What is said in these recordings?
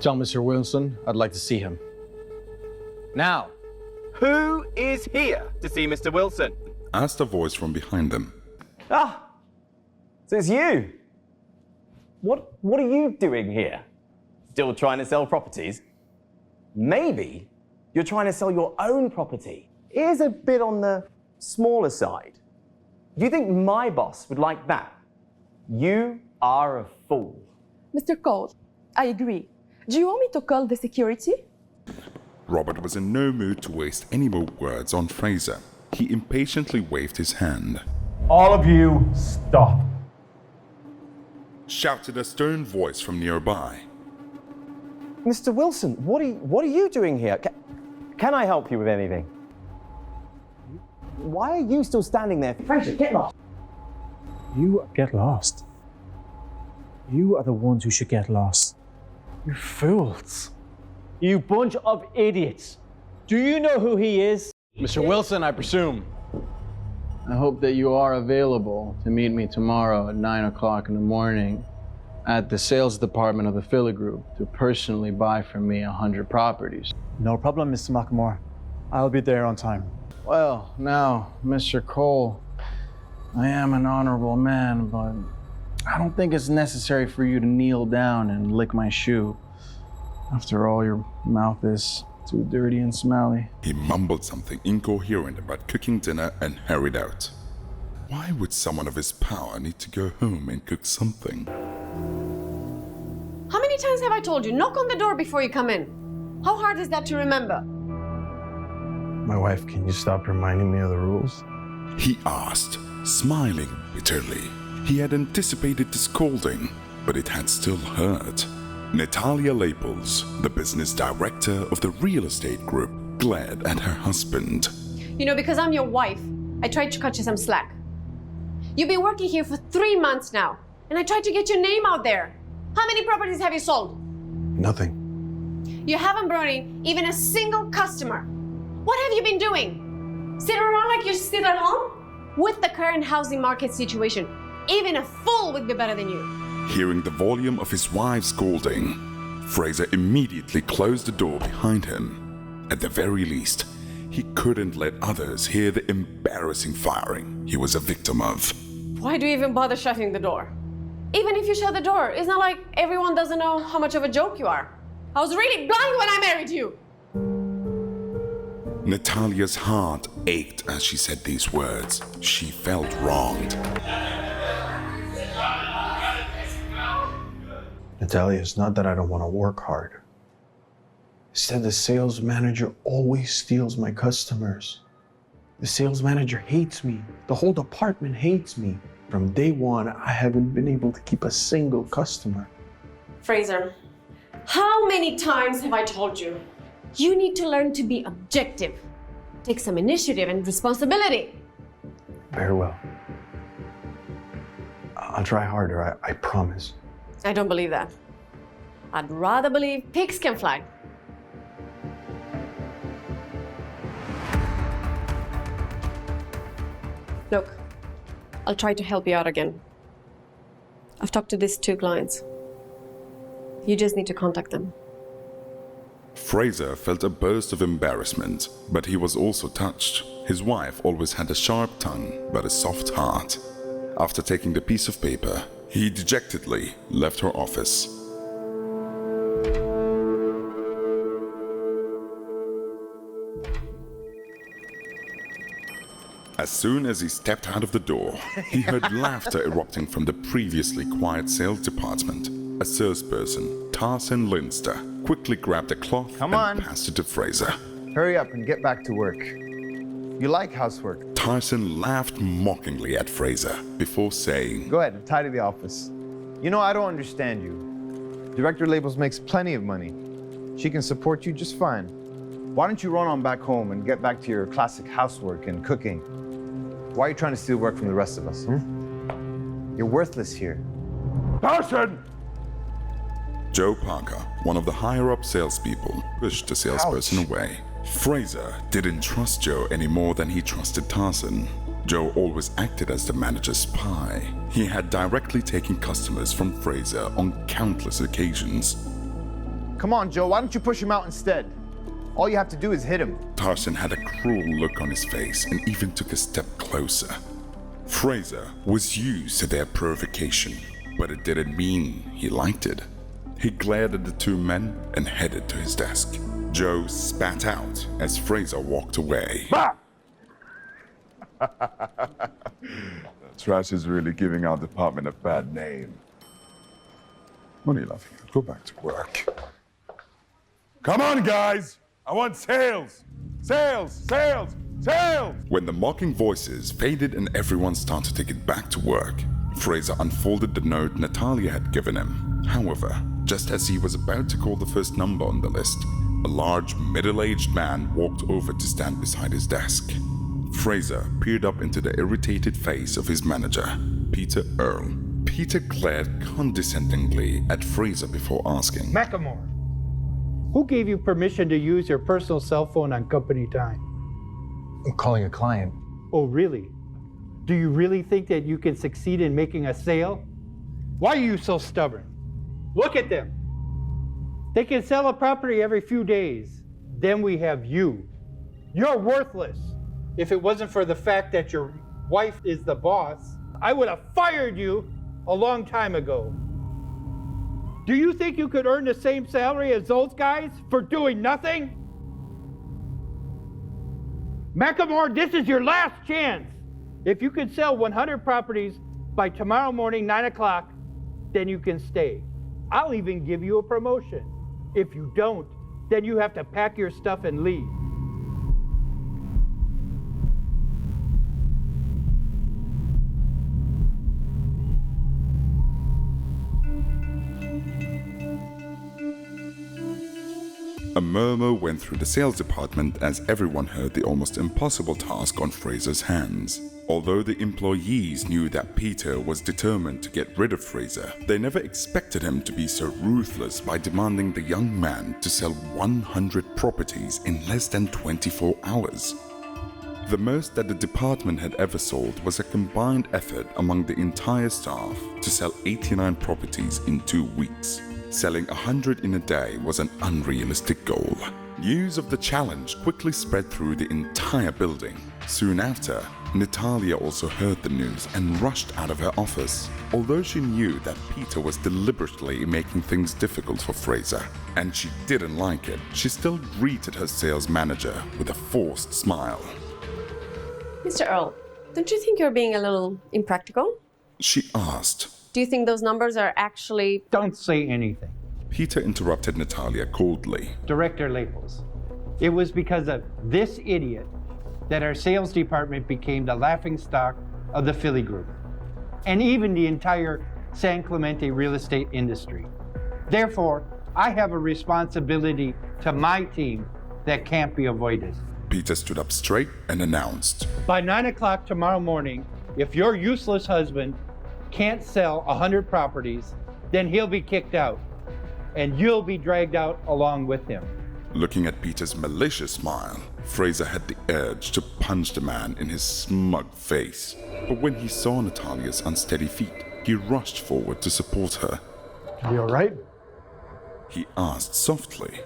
Tell Mr. Wilson I'd like to see him. Now. Who is here to see Mr. Wilson? Asked a voice from behind them. Ah, so it's you. What are you doing here? Still trying to sell properties? Maybe you're trying to sell your own property. It is a bit on the smaller side. Do you think my boss would like that? You are a fool. Mr. Cole, I agree. Do you want me to call the security? Robert was in no mood to waste any more words on Fraser. He impatiently waved his hand. All of you, stop. Shouted a stern voice from nearby. Mr. Wilson, what are you doing here? Can I help you with anything? Why are you still standing there? Fraser, get lost. You get lost. You are the ones who should get lost. You fools. You bunch of idiots. Do you know who he is? Mr. Wilson, I presume. I hope that you are available to meet me tomorrow at 9 o'clock in the morning at the sales department of the Philly Group to personally buy from me 100 properties. No problem, Mr. Mamore. I'll be there on time. Well, now, Mr. Cole, I am an honorable man, but I don't think it's necessary for you to kneel down and lick my shoe. After all, your mouth is too dirty and smelly. He mumbled something incoherent about cooking dinner and hurried out. Why would someone of his power need to go home and cook something? How many times have I told you, knock on the door before you come in? How hard is that to remember? My wife, can you stop reminding me of the rules? He asked, smiling bitterly. He had anticipated the scolding, but it had still hurt. Natalia Labels, the business director of the real estate group, glared at her husband. You know, because I'm your wife, I tried to cut you some slack. You've been working here for 3 months now, and I tried to get your name out there. How many properties have you sold? Nothing. You haven't brought in even a single customer. What have you been doing? Sit around like you sit at home? With the current housing market situation, even a fool would be better than you. Hearing the volume of his wife's scolding, Fraser immediately closed the door behind him. At the very least, he couldn't let others hear the embarrassing firing he was a victim of. Why do you even bother shutting the door? Even if you shut the door, it's not like everyone doesn't know how much of a joke you are. I was really blind when I married you. Natalia's heart ached as she said these words. She felt wronged. Natalia, it's not that I don't want to work hard. It's that the sales manager always steals my customers. The sales manager hates me. The whole department hates me. From day one, I haven't been able to keep a single customer. Fraser, how many times have I told you? You need to learn to be objective. Take some initiative and responsibility. Very well. I'll try harder, I promise. I don't believe that. I'd rather believe pigs can fly. Look, I'll try to help you out again. I've talked to these 2 clients. You just need to contact them. Fraser felt a burst of embarrassment, but he was also touched. His wife always had a sharp tongue, but a soft heart. After taking the piece of paper, he dejectedly left her office. As soon as he stepped out of the door, he heard laughter erupting from the previously quiet sales department. A salesperson, Tarzan Linster, quickly grabbed a cloth and passed it to Fraser. Hurry up and get back to work. You like housework. Tarzan laughed mockingly at Fraser before saying, Go ahead and tidy the office. You know, I don't understand you. Director Labels makes plenty of money. She can support you just fine. Why don't you run on back home and get back to your classic housework and cooking? Why are you trying to steal work from the rest of us? You're worthless here. Tarzan! Joe Parker, one of the higher-up salespeople, pushed the salesperson away. Fraser didn't trust Joe any more than he trusted Tarzan. Joe always acted as the manager's spy. He had directly taken customers from Fraser on countless occasions. Come on, Joe, why don't you push him out instead? All you have to do is hit him. Tarzan had a cruel look on his face and even took a step closer. Fraser was used to their provocation, but it didn't mean he liked it. He glared at the two men and headed to his desk. Joe spat out as Fraser walked away. Trash is really giving our department a bad name. What are you laughing at? Go back to work. Come on, guys! I want sales! Sales! Sales! Sales! When the mocking voices faded and everyone started to get back to work, Fraser unfolded the note Natalia had given him. However, just as he was about to call the first number on the list, a large, middle-aged man walked over to stand beside his desk. Fraser peered up into the irritated face of his manager, Peter Earle. Peter glared condescendingly at Fraser before asking, Mamore, who gave you permission to use your personal cell phone on company time? I'm calling a client. Oh, really? Do you really think that you can succeed in making a sale? Why are you so stubborn? Look at them. They can sell a property every few days. Then we have you. You're worthless. If it wasn't for the fact that your wife is the boss, I would have fired you a long time ago. Do you think you could earn the same salary as those guys for doing nothing? Mamore, this is your last chance. If you can sell 100 properties by tomorrow morning, 9 o'clock, then you can stay. I'll even give you a promotion. If you don't, then you have to pack your stuff and leave. A murmur went through the sales department as everyone heard the almost impossible task on Fraser's hands. Although the employees knew that Peter was determined to get rid of Fraser, they never expected him to be so ruthless by demanding the young man to sell 100 properties in less than 24 hours. The most that the department had ever sold was a combined effort among the entire staff to sell 89 properties in 2 weeks. Selling 100 in a day was an unrealistic goal. News of the challenge quickly spread through the entire building. Soon after, Natalia also heard the news and rushed out of her office. Although she knew that Peter was deliberately making things difficult for Fraser, and she didn't like it, she still greeted her sales manager with a forced smile. Mr. Earle, don't you think you're being a little impractical? She asked. Do you think those numbers are actually... Don't say anything. Peter interrupted Natalia coldly. Director Labels, it was because of this idiot that our sales department became the laughingstock of the Philly group, and even the entire San Clemente real estate industry. Therefore, I have a responsibility to my team that can't be avoided. Peter stood up straight and announced, By 9 o'clock tomorrow morning, if your useless husband can't sell 100 properties, then he'll be kicked out, and you'll be dragged out along with him. Looking at Peter's malicious smile, Fraser had the urge to punch the man in his smug face. But when he saw Natalia's unsteady feet, he rushed forward to support her. You all right? He asked softly.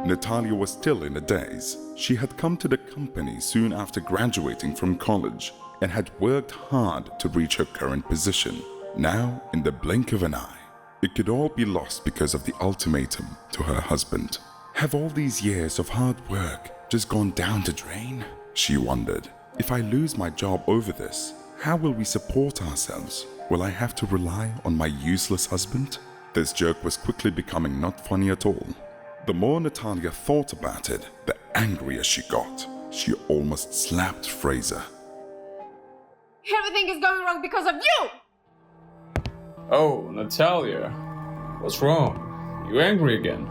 Natalia was still in a daze. She had come to the company soon after graduating from college and had worked hard to reach her current position. Now, in the blink of an eye, it could all be lost because of the ultimatum to her husband. Have all these years of hard work just gone down the drain? She wondered. If I lose my job over this, how will we support ourselves? Will I have to rely on my useless husband? This joke was quickly becoming not funny at all. The more Natalia thought about it, the angrier she got. She almost slapped Fraser. Everything is going wrong because of you! Oh, Natalia. What's wrong? You angry again?